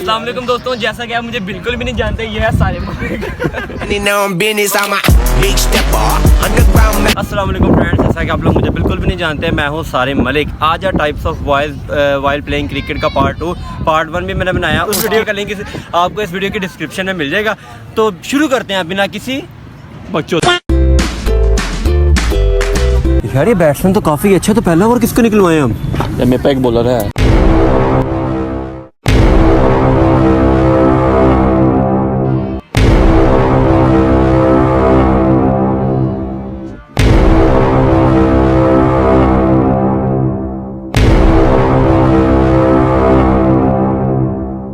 अस्सलाम वालेकुम दोस्तों, जैसा कि आप मुझे बिल्कुल भी नहीं जानते, ये है सारे अस्सलाम वालेकुम फ्रेंड्स, जैसा कि आप लोग मुझे बिल्कुल भी नहीं जानते, मैं हूँ सारे मलिक। आज है types of wild playing cricket का पार्ट 2। पार्ट 1 भी मैंने बनाया, उस वीडियो का लिंक आपको इस वीडियो की डिस्क्रिप्शन में मिल जाएगा। तो शुरू करते हैं बिना किसी बच्चों। यार ये बैट्समैन तो काफ़ी अच्छा, तो पहला ओवर किसको निकलवाए हम? मेरे पे एक बॉलर है।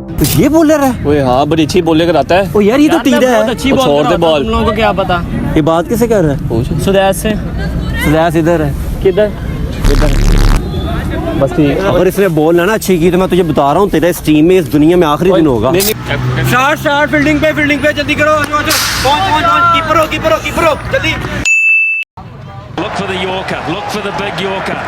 तो ये बॉलर है? ओए हाँ, बड़ी अच्छी बॉलिंग कराता है। ओ यार ये तो तीर है। अच्छी वो छोड़ दे बॉल। तुम लोगों को क्या पता? ये बात किसे कर रहा है? सुदैस से। सुदैस इधर है। किधर? बस ठीक। अगर इसने बॉल ना अच्छी की तो मैं तुझे बता रहा हूँ, तेरा इस टीम में इस दुनिया में आखिरी दिन होगा। शॉट फील्डिंग पे जल्दी करो। पहुंच कीपर हो जल्दी। Look for the Yorker, look for the big Yorker.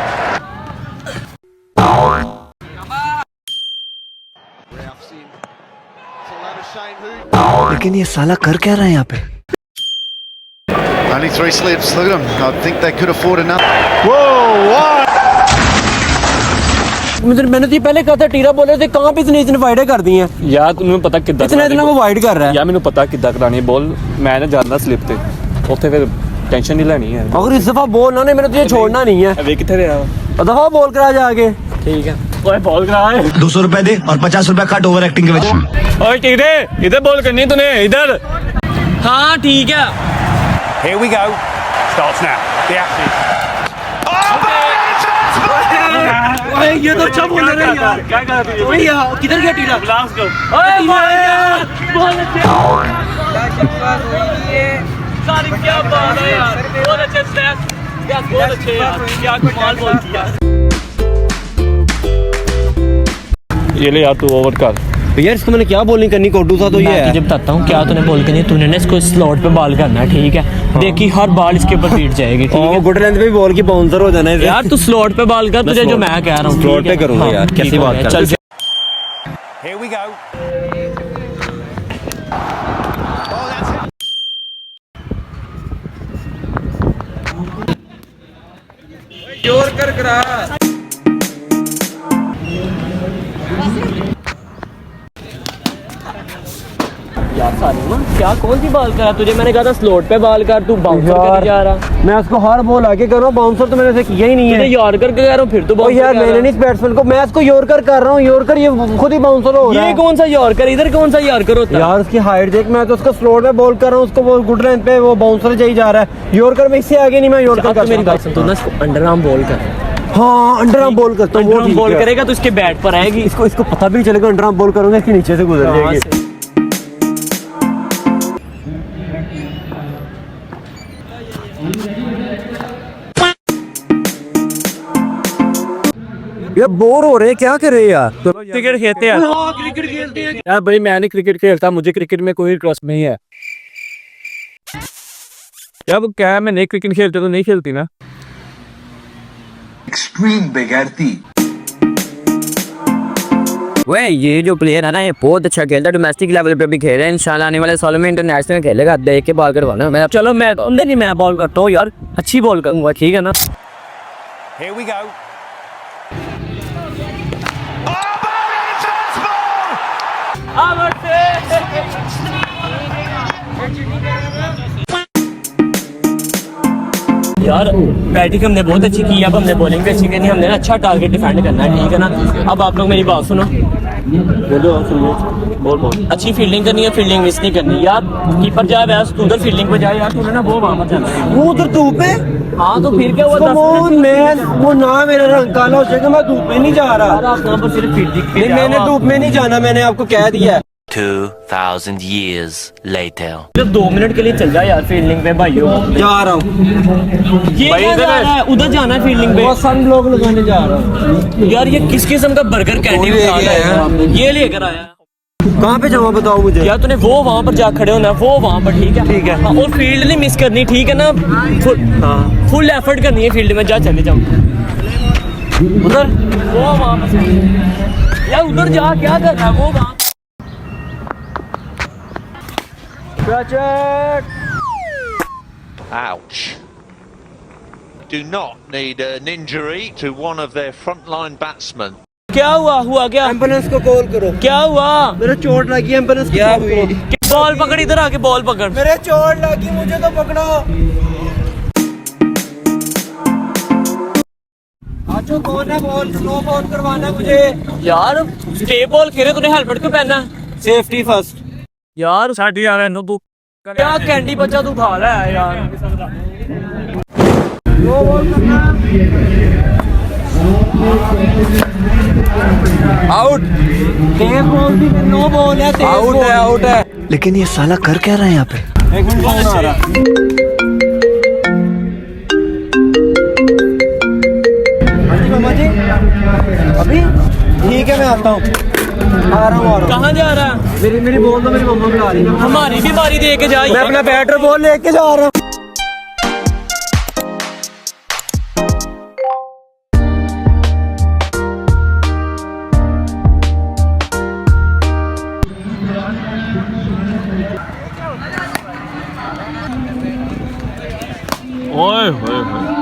लेकिन ये साला कर क्या रहा है यहाँ पे? Only 3 slips. Look at them. I think they could afford another. Whoa! What? मैंने तो ये पहले कहा था टीरा बॉलर थे, कहाँ पे इसने वाइड कर दी हैं यार तुम्हें पता कितना इतना वो वाइड कर रहा है। यार मैंने पता कितना करानी बॉल, मैं ना जाना स्लिप ते ਉੱਥੇ फिर टेंशन नहीं लेनी है। अगर इस दफा बॉल ना मैंने तुझे छोड़ना नहीं है। वे कितने रहा? दफा बॉल करा जाके। ठीक है। ओए बॉल करा है। 200 रुपए दे और 50 रुपए कट ओवर एक्टिंग के वजह। ओए टीरे, इधर बॉल करनी तूने, इधर। हाँ ठीक है। Here we go. Starts now. The action. ओए ये तो अच्छा बॉलर है यार। क्या कर रही है? ओए यार किधर गया टीरा? ग्लास को। ओए बहुत अच्छे। सारी क्या बात है यार, बहुत अच्छे स्टेप, बहुत अच्छे यार, क्या कमाल बॉल किया। ये ले यार तू ओवर कर। यार इसको मैंने क्या बॉलिंग करनी, कोडू सा तो ये है। तुझे बताता हूँ क्या तूने बॉल करनी, तूने ना इसको स्लॉट पे बॉल करना है, ठीक है? देखी हर बॉल इसके ऊपर पीट जाएगी, ठीक है? गुड लेंथ पे भी बॉल की बाउंसर हो जाना है यार तू स्लॉट पे बॉल कर, तुझे जो मैं कह रहा हूँ स्लॉट पे करूंगा यार, कैसी बात कर। चल Here we go. यार सारी ना क्या कौन सी बॉल करा तुझे? मैंने कहा था स्लॉट पे बॉल कर, तू बाउंसर कर जा रहा। मैं उसको हर बॉल आगे कर रहा हूँ, बाउंसर तो मैंने किया ही नहीं तुझे है। यॉर्कर कह रहा हूँ, फिर तो ओ बाउंसर यार कह रहा मैंने नहीं इस बैट्समैन को, मैं इसको यॉर्कर कर रहा हूँ। यॉर्कर ये खुद ही बाउंसर हो रहा है। ये कौन सा यॉर्कर, इधर कौन सा यॉर्कर होता है? यार उसकी हाइट देख, मैं तो उसको स्लॉट पे बॉल कर रहा हूँ, उसको वो गुड लेंथ पे वो बाउंसर चाहिए जा रहा है। यॉर्कर में इससे आगे नहीं मैं यॉर्कर कर। मेरी बात सुन, तू ना इसको अंडर आर्म बॉल कर। हाँ अंडर आर्म बॉल करता हूँ, वो ठीक बॉल है। करेगा तो इसके बैट पर आएगी। इसको पता भी नहीं चलेगा अंडर आर्म बॉल करूंगा, इसके नीचे से गुजर जाएगी। यार बोर हो रहे हैं, क्या कर रहे हैं यार? तो क्रिकेट खेलते हैं। हाँ क्रिकेट खेलते हैं यार भाई मैं नहीं क्रिकेट खेलता, मुझे क्रिकेट में कोई इंटरेस्ट नहीं है। यार क्या है, मैं नहीं क्रिकेट खेलते तो नहीं खेलती ना। एक्सट्रीम बेगैरती। वे ये जो प्लेयर है ना, ये बहुत अच्छा खेलता है, डोमेस्टिक लेवल पे भी खेल रहा है, इंशाल्लाह आने वाले सालों में इंटरनेशनल में खेलेगा। देख के बॉल करवाना मैं। चलो मैं नहीं, मैं बॉल करता हूँ यार, अच्छी बॉल करूंगा, ठीक है ना? Here we go. यार बैटिंग हमने बहुत अच्छी की, अब हमने बॉलिंग भी अच्छी करनी है, हमने ना अच्छा टारगेट डिफेंड करना है, ठीक है ना? अब आप लोग मेरी बात सुनो, बोल अच्छी फील्डिंग करनी है, फील्डिंग मिस नहीं करनी यार। कीपर जाए वैसे तू उधर फील्डिंग पे जाए यार, तूने ना वो वहां पर जाना है। वो उधर धूप है। हाँ तो फिर क्या हुआ? वो ना मेरा रंग काला हो जाएगा, मैं धूप में नहीं जा रहा। आप वहाँ पर सिर्फ फील्डिंग पे मैंने धूप में नहीं जाना, मैंने आपको कह दिया। 2000 years later. सिर्फ 2 मिनट के लिए चल जा यार फील्डिंग पे भाइयों। जा रहा हूँ। ये क्या जा रहा है? उधर जाना है फील्डिंग पे। वो सन ब्लॉक लगाने जा रहा हूँ। यार ये किस किस्म का बर्गर कैंडी ये लेकर आया? कहाँ पे जाऊँ बताओ मुझे। यार तूने वो वहाँ पर जा खड़े होना है, वो वहाँ पर, ठीक है? ठीक है। हाँ, और फील्ड नहीं मिस करनी, ठीक है ना? फुल एफर्ट करनी है फील्ड में, जा चले जाओ उधर, वो वहाँ पर। यार उधर जा, क्या कर रहा है वो वहाँ Ouch. Do not need an injury to one of their frontline batsmen. क्या हुआ क्या? एम्बुलेंस को कॉल करो। क्या हुआ? मेरे चोट लगी, एम्बुलेंस क्या हुई? बॉल पकड़, इधर आके बॉल पकड़। मेरे चोट लगी, मुझे तो पकड़ो। आजो कौन है? बॉल स्लो बॉल करवाना है मुझे। यार स्टे बॉल खेले, तूने हेलमेट क्यों पहना? Safety first. यार साडी यार इन्हों तू क्या कैंडी बच्चा तू खा रहा है यार। आउट। नो बॉल है, आउट है। लेकिन ये साला कर क्या रहा है यहाँ पे? एक मिनट, फोन आ रहा। हाँ जी मामा जी, अभी ठीक है, मैं आता हूँ। आ रहा हूँ। कहाँ जा रहा है? मेरी बॉल तो मेरी मम्मा बुला रही है। हमारी बीमारी दे के जा। मैं अपना बैटर बॉल लेके जा रहा हूँ। ओए होए होए